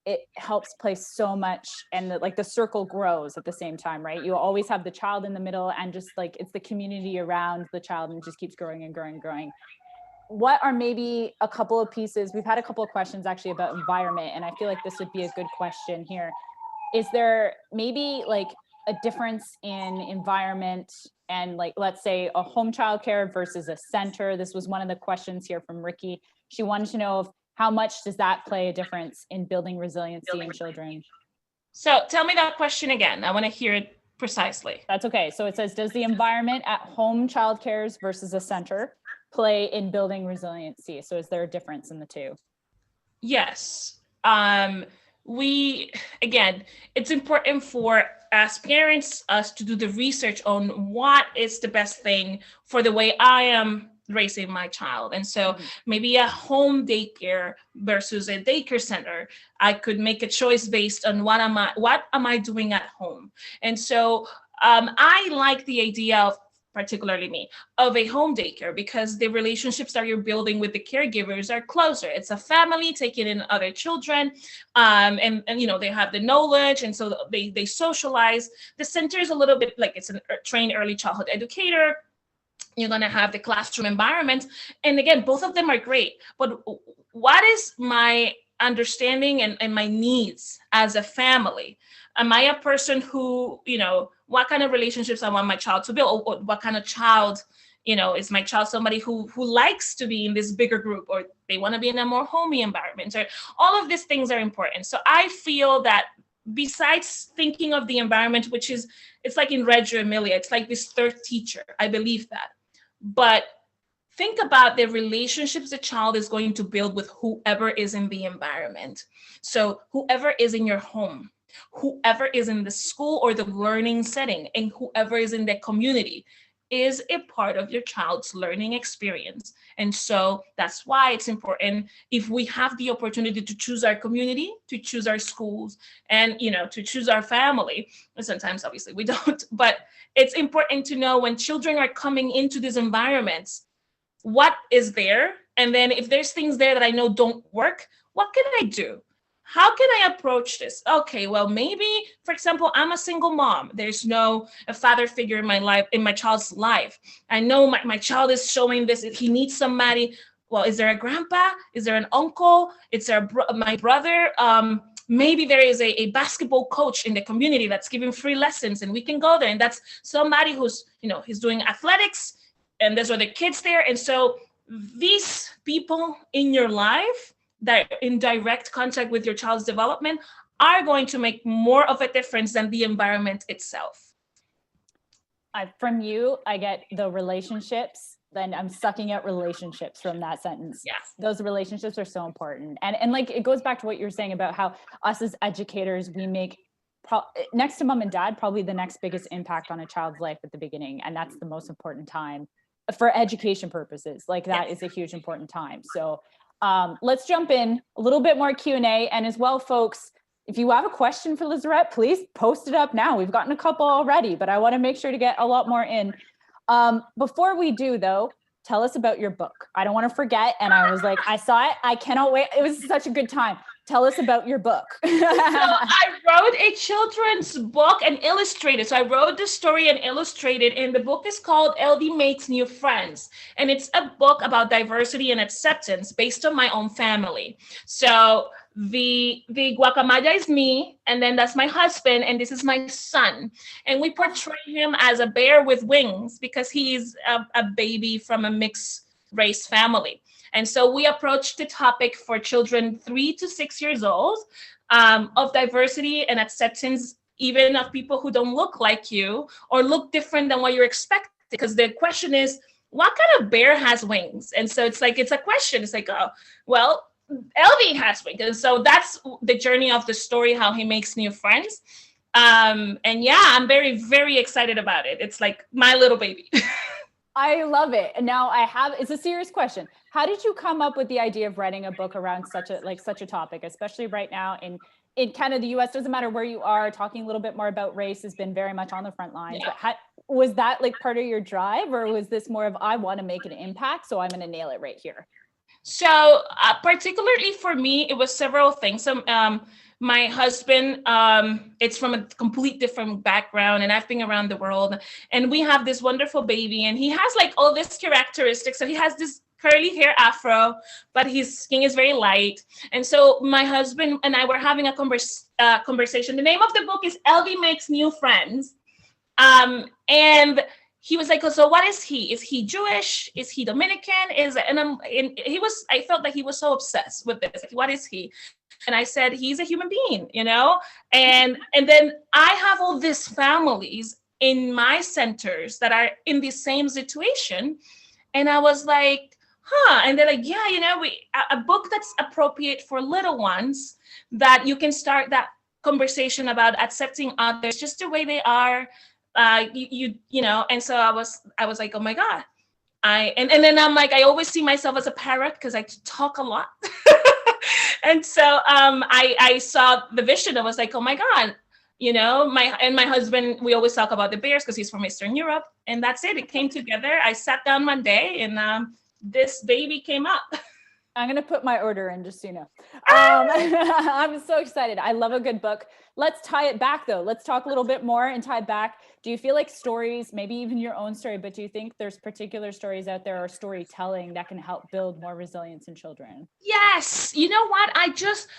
it helps place so much, and the circle grows at the same time, right? You always have the child in the middle, and just like it's the community around the child, and it just keeps growing and growing and growing. What are maybe a couple of pieces? We've had a couple of questions actually about environment, and I feel like this would be a good question here. Is there maybe like a difference in environment and, like, let's say a home childcare versus a center? This was one of the questions here from Ricky. She wanted to know how much does that play a difference in building resiliency in children? So tell me that question again. I want to hear it precisely. That's okay. So it says, does the environment at home childcares versus a center play in building resiliency? So is there a difference in the two? Yes. It's important for, as parents, us to do the research on what is the best thing for the way I am raising my child. And so maybe a home daycare versus a daycare center, I could make a choice based on what am I doing at home. And so I like the idea of, particularly me, of a home daycare, because the relationships that you're building with the caregivers are closer. It's a family taking in other children, and they have the knowledge, and so they socialize. The center is a little bit like it's a trained early childhood educator. You're going to have the classroom environment. And again, both of them are great. But what is my understanding and my needs as a family? Am I a person who, what kind of relationships I want my child to build? Or what kind of child, is my child somebody who likes to be in this bigger group, or they want to be in a more homey environment? Or all of these things are important. So I feel that besides thinking of the environment, which is, it's like in Reggio Emilia, it's like this third teacher. I believe that. But think about the relationships the child is going to build with whoever is in the environment. So whoever is in your home, whoever is in the school or the learning setting, and whoever is in the community is a part of your child's learning experience. And so that's why it's important, if we have the opportunity to choose our community, to choose our schools, and to choose our family. And sometimes obviously we don't, but it's important to know when children are coming into these environments, what is there And then if there's things there that I know don't work, what can I do? How can I approach this? Okay, well, maybe, for example, I'm a single mom. There's no a father figure in my life, in my child's life. I know my child is showing this. He needs somebody. Well, is there a grandpa? Is there an uncle? Is there my brother? Maybe there is a basketball coach in the community that's giving free lessons, and we can go there. And that's somebody who's, he's doing athletics, and there's other kids there. And so these people in your life that are in direct contact with your child's development are going to make more of a difference than the environment itself. From you, I get the relationships. Then I'm sucking out relationships from that sentence. Yes. Those relationships are so important. And like, it goes back to what you're saying about how us as educators, we make next to mom and dad, probably the next biggest impact on a child's life at the beginning. And that's the most important time for education purposes. Like that is a huge important time. So let's jump in a little bit more Q&A. And as well, folks, if you have a question for Lissarette, please post it up now. We've gotten a couple already, but I want to make sure to get a lot more in. Before we do though, tell us about your book. I don't want to forget. And I was like, I saw it. I cannot wait. It was such a good time. Tell us about your book. So I wrote a children's book and illustrated. So I wrote the story and illustrated, and the book is called LD Makes New Friends. And it's a book about diversity and acceptance based on my own family. So the guacamaya is me, and then that's my husband, and this is my son. And we portray him as a bear with wings because he's a baby from a mixed race family. And so we approached the topic for children 3 to 6 years old of diversity and acceptance, even of people who don't look like you or look different than what you're expecting. Because the question is, what kind of bear has wings? And so it's a question. It's like, oh, well, LV has wings. And so that's the journey of the story, how he makes new friends. And yeah, I'm very, very excited about it. It's like my little baby. I love it. And now it's a serious question. How did you come up with the idea of writing a book around such a topic, especially right now in kind of the US? Doesn't matter where you are, talking a little bit more about race has been very much on the front lines. Yeah. But was that like part of your drive, or was this more of, I want to make an impact, so I'm going to nail it right here? So particularly for me, it was several things. My husband, it's from a complete different background, and I've been around the world, and we have this wonderful baby, and he has like all these characteristics. So he has this curly hair afro, but his skin is very light. And so my husband and I were having a conversation. The name of the book is LV Makes New Friends. And he was like, oh, so what is he? Is he Jewish? Is he Dominican? I felt that he was so obsessed with this. Like, what is he? And I said, he's a human being, and then I have all these families in my centers that are in the same situation. And I was like, and they're like, yeah, a book that's appropriate for little ones, that you can start that conversation about accepting others just the way they are. And so I was like, oh my God. And then I'm like, I always see myself as a parrot because I talk a lot. And so I saw the vision. I was like, oh my God, my husband, we always talk about the bears because he's from Eastern Europe. And that's it. It came together. I sat down one day and this baby came up. I'm going to put my order in, just so you know. I'm so excited. I love a good book. Let's tie it back though. Let's talk a little bit more and tie it back. Do you feel like stories, maybe even your own story, but do you think there's particular stories out there or storytelling that can help build more resilience in children? Yes. You know what? I just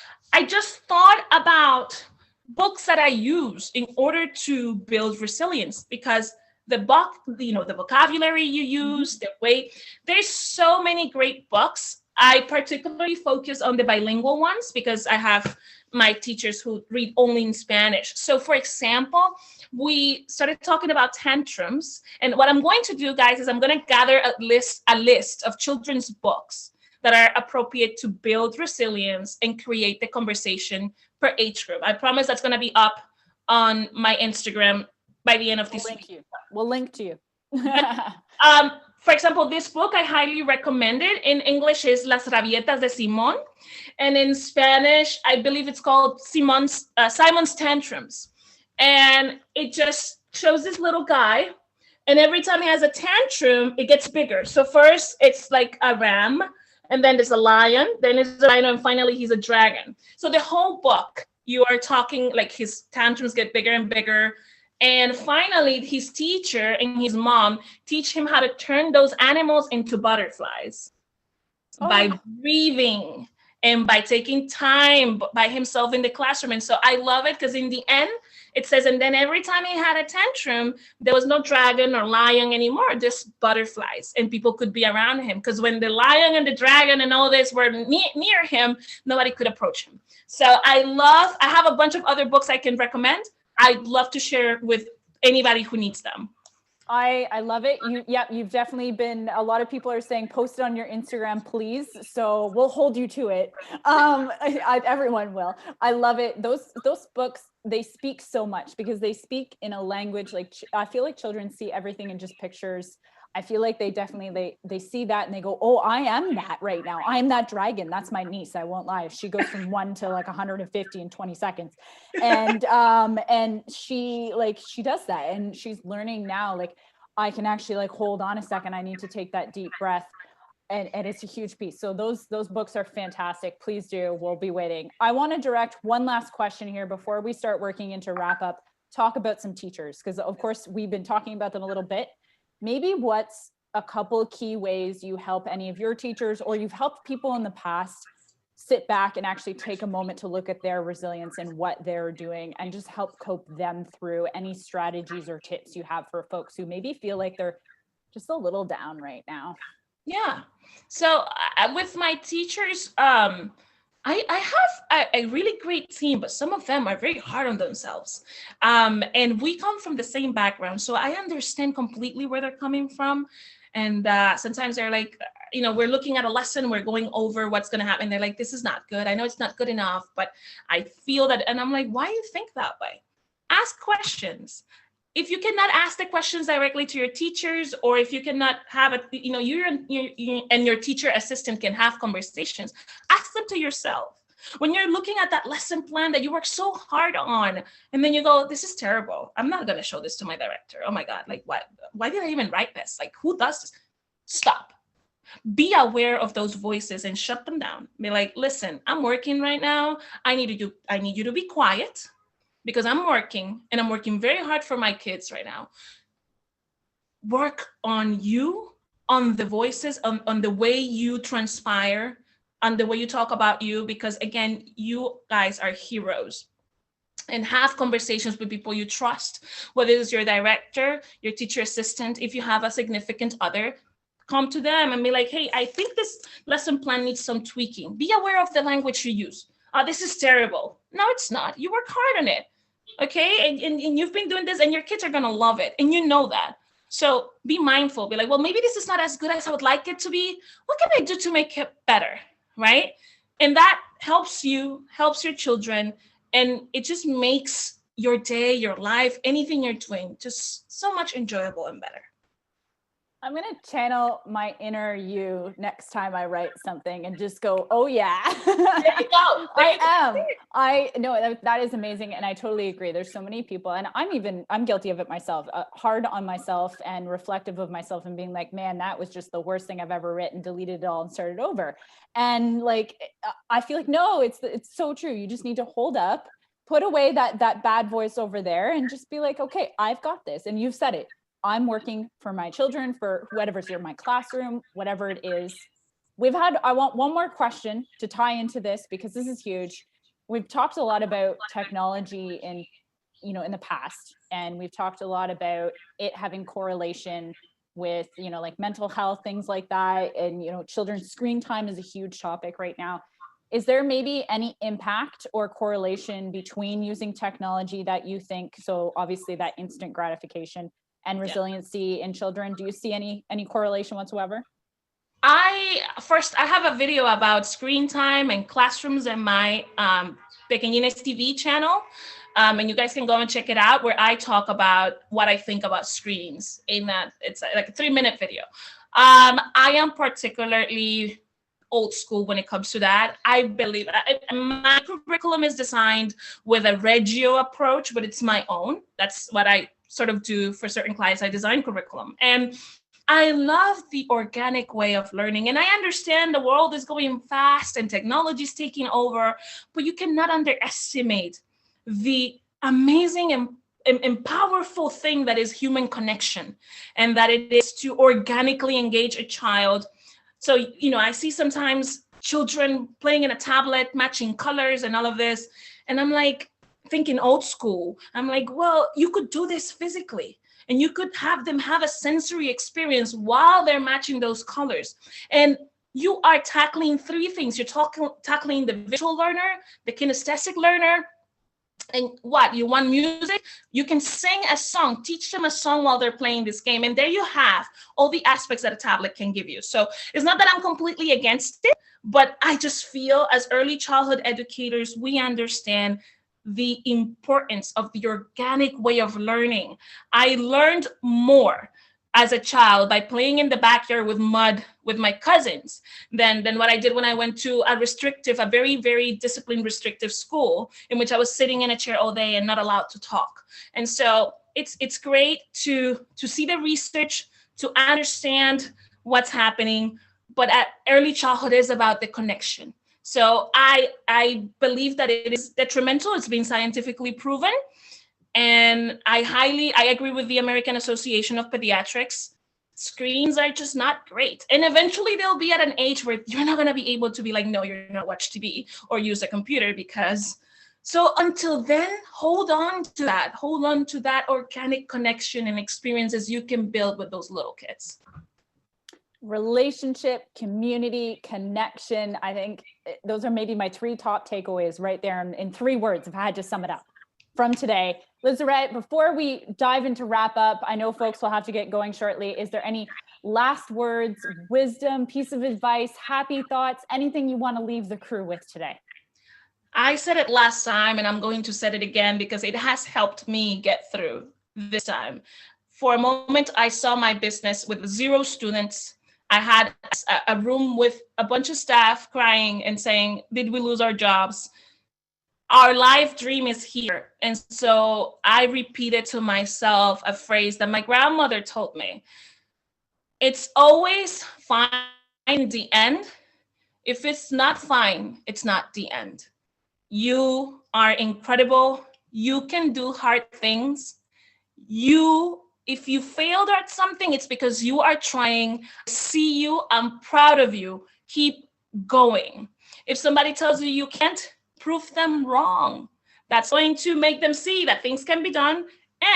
thought about books that I use in order to build resilience, because the vocabulary you use, the way, there's so many great books. I particularly focus on the bilingual ones because I have my teachers who read only in Spanish. So for example, we started talking about tantrums. And what I'm going to do, guys, is I'm going to gather a list of children's books that are appropriate to build resilience and create the conversation per age group. I promise that's going to be up on my Instagram by the end of this week. We'll link to you. For example, this book I highly recommend it. In English is Las Rabietas de Simón. And in Spanish, I believe it's called Simon's Tantrums. And it just shows this little guy. And every time he has a tantrum, it gets bigger. So first it's like a ram. and then there's a lion, then there's a rhino, and finally he's a dragon. So the whole book, you are talking like his tantrums get bigger and bigger. And finally, his teacher and his mom teach him how to turn those animals into butterflies by breathing and by taking time by himself in the classroom. And so I love it because in the end, it says, and then every time he had a tantrum, there was no dragon or lion anymore, just butterflies, and people could be around him. Because when the lion and the dragon and all this were near him, nobody could approach him. So I have a bunch of other books I can recommend. I'd love to share with anybody who needs them. I love it. You've definitely been, a lot of people are saying, post it on your Instagram, please. So we'll hold you to it. Everyone will. I love it. Those books, they speak so much because they speak in a language, like, I feel like children see everything in just pictures. I feel like they definitely, they see that and they go, oh, I am that right now. I am that dragon. That's my niece. I won't lie. She goes from 1 to like 150 in 20 seconds. And she does that. And she's learning now, like, I can actually like, hold on a second. I need to take that deep breath. And it's a huge piece. So those books are fantastic. Please do. We'll be waiting. I want to direct one last question here before we start working into wrap up, talk about some teachers. Because of course we've been talking about them a little bit. Maybe what's a couple key ways you help any of your teachers, or you've helped people in the past sit back and actually take a moment to look at their resilience and what they're doing and just help cope them through any strategies or tips you have for folks who maybe feel like they're just a little down right now? Yeah. So with my teachers, I have a really great team, but some of them are very hard on themselves. And we come from the same background, so I understand completely where they're coming from. And sometimes they're like, we're looking at a lesson, we're going over what's going to happen. They're like, this is not good. I know it's not good enough, but I feel that. And I'm like, why do you think that way? Ask questions. If you cannot ask the questions directly to your teachers, or if you cannot have you and your teacher assistant can have conversations, ask them to yourself. When you're looking at that lesson plan that you work so hard on, and then you go, this is terrible. I'm not going to show this to my director. Oh my God, like what? Why did I even write this? Like, who does this? Stop. Be aware of those voices and shut them down. Be like, listen, I'm working right now. I need you to be quiet, because I'm working, and I'm working very hard for my kids right now. Work on you, on the voices, on the way you transpire, on the way you talk about you, because again, you guys are heroes. And have conversations with people you trust, whether it's your director, your teacher assistant. If you have a significant other, come to them and be like, hey, I think this lesson plan needs some tweaking. Be aware of the language you use. This is terrible. No, it's not. You work hard on it. Okay, and you've been doing this, and your kids are gonna love it, and you know that. So be mindful. Be like, well, maybe this is not as good as I would like it to be. What can I do to make it better, right? And that helps you, helps your children, and it just makes your day, your life, anything you're doing, just so much enjoyable and better. I'm going to channel my inner you next time I write something and just go, oh yeah. There you go. I know that is amazing. And I totally agree. There's so many people, and I'm guilty of it myself, hard on myself and reflective of myself, and being like, man, that was just the worst thing I've ever written, deleted it all and started over. And like, I feel like, no, it's so true. You just need to hold up, put away that bad voice over there, and just be like, okay, I've got this. And you've said it. I'm working for my children, for whatever's in my classroom, whatever it is. I want one more question to tie into this, because this is huge. We've talked a lot about technology in the past, and we've talked a lot about it having correlation with, like mental health, things like that. And, children's screen time is a huge topic right now. Is there maybe any impact or correlation between using technology that you think, so obviously that instant gratification and resiliency in children? Do you see any correlation whatsoever? I have a video about screen time and classrooms in my Pequenines TV channel. And you guys can go and check it out, where I talk about what I think about screens in that. It's like a 3-minute video. I am particularly old school when it comes to that. I believe my curriculum is designed with a Reggio approach, but it's my own. That's what I sort of do for certain clients. I design curriculum. And I love the organic way of learning. And I understand the world is going fast and technology is taking over, but you cannot underestimate the amazing and powerful thing that is human connection, and that it is to organically engage a child. So, I see sometimes children playing in a tablet, matching colors and all of this. And I'm like, thinking old school. I'm like, well, you could do this physically. And you could have them have a sensory experience while they're matching those colors. And you are tackling three things. You're tackling the visual learner, the kinesthetic learner, and what you want music, you can sing a song, teach them a song while they're playing this game. And there you have all the aspects that a tablet can give you. So it's not that I'm completely against it, but I just feel as early childhood educators, we understand the importance of the organic way of learning. I learned more as a child by playing in the backyard with mud with my cousins than what I did when I went to a very, very disciplined, restrictive school in which I was sitting in a chair all day and not allowed to talk. And so it's great to see the research, to understand what's happening, but at early childhood is about the connection. So I believe that it is detrimental. It's been scientifically proven. And I agree with the American Association of Pediatrics. Screens are just not great. And eventually they'll be at an age where you're not going to be able to be like, no, you're not watch TV or use a computer so until then, hold on to that organic connection and experiences you can build with those little kids. Relationship, community, connection. I think those are maybe my three top takeaways right there in 3 words, if I had to sum it up from today. Lissarette, before we dive into wrap up, I know folks will have to get going shortly. Is there any last words, wisdom, piece of advice, happy thoughts, anything you want to leave the crew with today? I said it last time, and I'm going to say it again because it has helped me get through this time. For a moment, I saw my business with 0 students. I had a room with a bunch of staff crying and saying, did we lose our jobs? Our life dream is here. And so I repeated to myself a phrase that my grandmother told me. It's always fine in the end. If it's not fine, it's not the end. You are incredible. You can do hard things. If you failed at something, it's because you are trying. See you. I'm proud of you. Keep going. If somebody tells you you can't, prove them wrong. That's going to make them see that things can be done,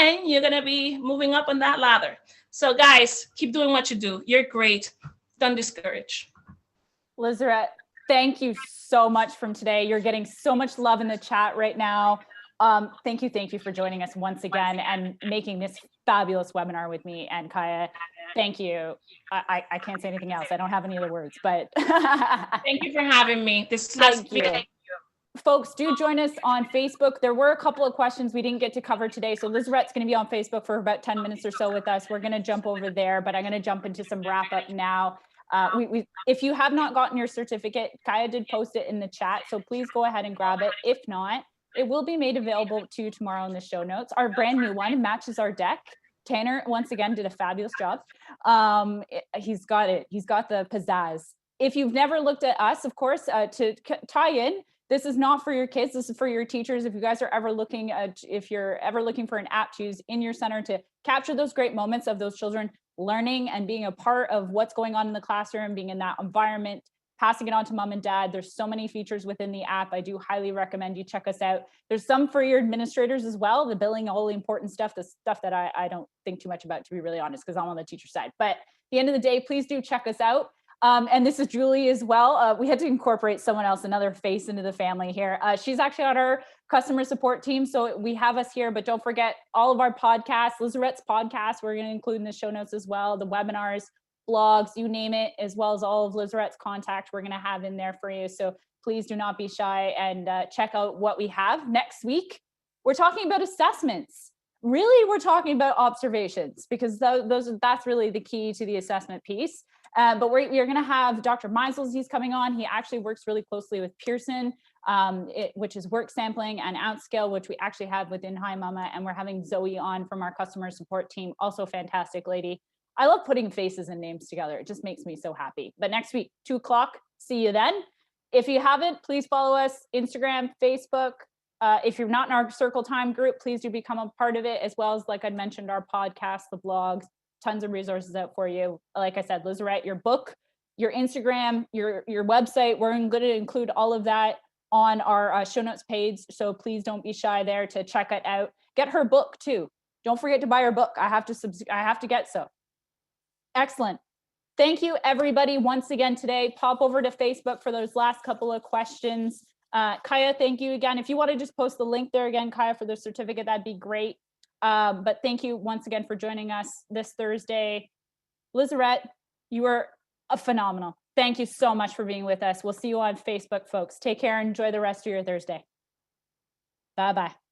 and you're going to be moving up on that ladder. So guys, keep doing what you do. You're great. Don't discourage. Lissarette, thank you so much from today. You're getting so much love in the chat right now. Thank you for joining us once again and making this fabulous webinar with me and Kaya. Thank you. I can't say anything else. I don't have any other words, but thank you for having me. Thank you. Folks, do join us on Facebook. There were a couple of questions we didn't get to cover today. So Lissarette's going to be on Facebook for about 10 minutes or so with us. We're going to jump over there, but I'm going to jump into some wrap up now. If you have not gotten your certificate, Kaya did post it in the chat. So please go ahead and grab it. If not, it will be made available to you tomorrow in the show notes. Our brand new one matches our deck. Tanner, once again, did a fabulous job. He's got it. He's got the pizzazz. If you've never looked at us, of course, to tie in, this is not for your kids. This is for your teachers. If you guys are ever looking if you're ever looking for an app to use in your center to capture those great moments of those children learning and being a part of what's going on in the classroom, being in that environment, passing it on to mom and dad. There's so many features within the app. I do highly recommend you check us out. There's some for your administrators as well, the billing, all the important stuff, the stuff that I don't think too much about, to be really honest, because I'm on the teacher side. But at the end of the day, please do check us out. And this is Julie as well. We had to incorporate someone else, another face into the family here. She's actually on our customer support team. So we have us here, but don't forget all of our podcasts, Lissarette's podcast, we're going to include in the show notes as well, the webinars, blogs, you name it, as well as all of Lissarette's contact we're going to have in there for you. So please do not be shy and check out what we have next week. We're talking about assessments. Really, we're talking about observations because that's really the key to the assessment piece. But we are going to have Dr. Meisels, he's coming on. He actually works really closely with Pearson, which is work sampling, and Outscale, which we actually have within Hi Mama. And we're having Zoe on from our customer support team, also fantastic lady. I love putting faces and names together. It just makes me so happy. But next week, 2:00, see you then. If you haven't, please follow us, Instagram, Facebook. If you're not in our Circle Time group, please do become a part of it, as well as, like I mentioned, our podcast, the blogs, tons of resources out for you. Like I said, Lissarette, your book, your Instagram, your website, we're going to include all of that on our show notes page. So please don't be shy there to check it out. Get her book too. Don't forget to buy her book. I have to get so. Excellent. Thank you, everybody, once again today. Pop over to Facebook for those last couple of questions. Kaya, thank you again. If you want to just post the link there again, Kaya, for the certificate, that'd be great. But thank you once again for joining us this Thursday. Lissarette, you were phenomenal. Thank you so much for being with us. We'll see you on Facebook, folks. Take care and enjoy the rest of your Thursday. Bye-bye.